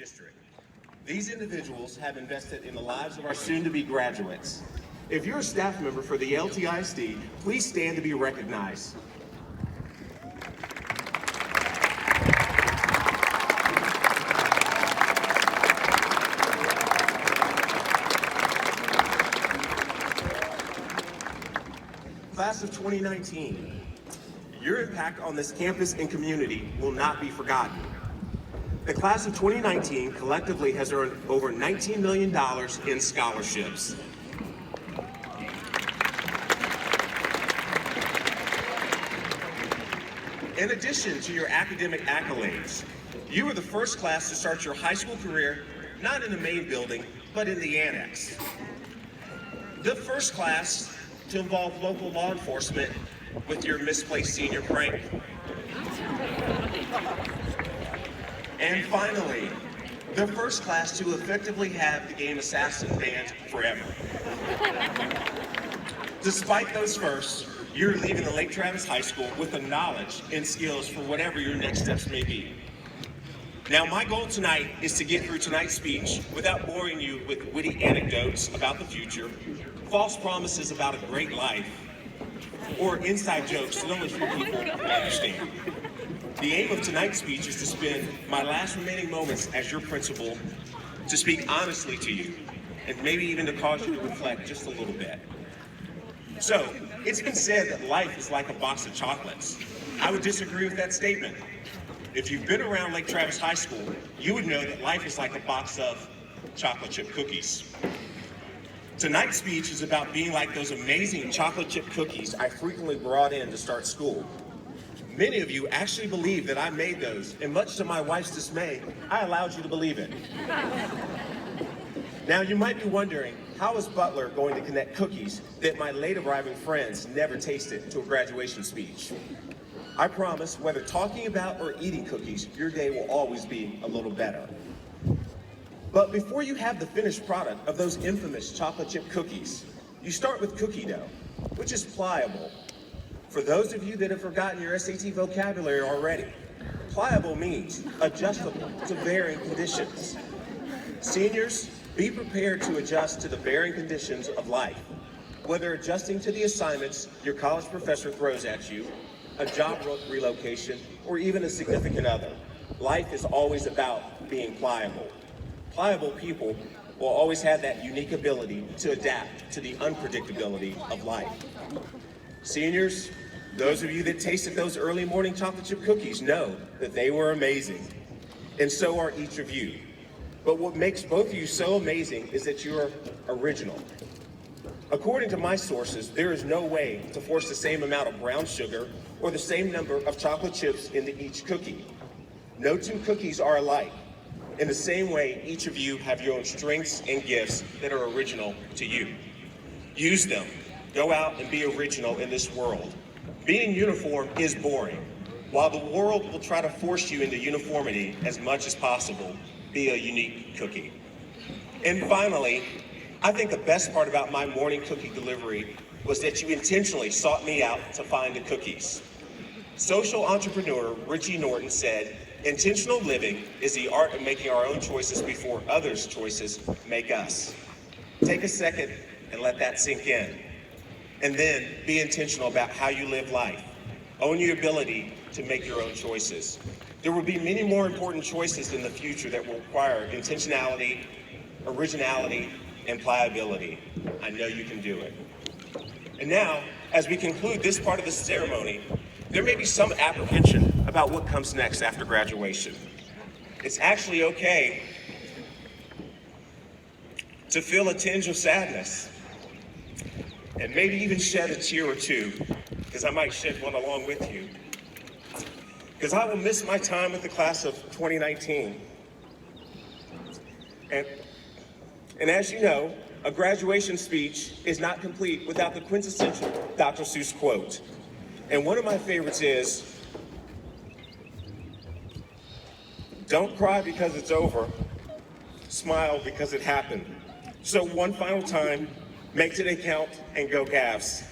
district. These individuals have invested in the lives of our soon-to-be graduates. If you're a staff member for the LTISD, please stand to be recognized. Class of 2019, your impact on this campus and community will not be forgotten. The class of 2019 collectively has earned over $19 million in scholarships. In addition to your academic accolades, you were the first class to start your high school career not in the main building, but in the annex. The first class to involve local law enforcement with your misplaced senior prank. And finally, the first class to effectively have the game Assassin banned forever. Despite those firsts, you're leaving the Lake Travis High School with the knowledge and skills for whatever your next steps may be. Now, my goal tonight is to get through tonight's speech without boring you with witty anecdotes about the future, false promises about a great life, or inside jokes that only few people understand. The aim of tonight's speech is to spend my last remaining moments as your principal to speak honestly to you, and maybe even to cause you to reflect just a little bit. So, it's been said that life is like a box of chocolates. I would disagree with that statement. If you've been around Lake Travis High School, you would know that life is like a box of chocolate chip cookies. Tonight's speech is about being like those amazing chocolate chip cookies I frequently brought in to start school. Many of you actually believe that I made those, and much to my wife's dismay, I allowed you to believe it. Now, you might be wondering, how is Butler going to connect cookies that my late arriving friends never tasted to a graduation speech? I promise, whether talking about or eating cookies, your day will always be a little better. But before you have the finished product of those infamous chocolate chip cookies, you start with cookie dough, which is pliable. For those of you that have forgotten your SAT vocabulary already, pliable means adjustable to varying conditions. Seniors, be prepared to adjust to the varying conditions of life, whether adjusting to the assignments your college professor throws at you, a job relocation, or even a significant other. Life is always about being pliable. Pliable people will always have that unique ability to adapt to the unpredictability of life. Seniors, those of you that tasted those early morning chocolate chip cookies know that they were amazing, and so are each of you. But what makes both of you so amazing is that you're original. According to my sources, there is no way to force the same amount of brown sugar or the same number of chocolate chips into each cookie. No two cookies are alike. In the same way, each of you have your own strengths and gifts that are original to you. Use them. Go out and be original in this world. Being uniform is boring. While the world will try to force you into uniformity as much as possible, be a unique cookie. And finally, I think the best part about my morning cookie delivery was that you intentionally sought me out to find the cookies. Social entrepreneur Richie Norton said, "Intentional living is the art of making our own choices before others' choices make us." Take a second and let that sink in. And then be intentional about how you live life. Own your ability to make your own choices. There will be many more important choices in the future that will require intentionality, originality, and pliability. I know you can do it. And now, as we conclude this part of the ceremony, there may be some apprehension about what comes next after graduation. It's actually okay to feel a tinge of sadness and maybe even shed a tear or two, because I might shed one along with you. Because I will miss my time with the class of 2019. And as you know, a graduation speech is not complete without the quintessential Dr. Seuss quote. And one of my favorites is, "Don't cry because it's over, smile because it happened." So one final time, make today count and go Cavs.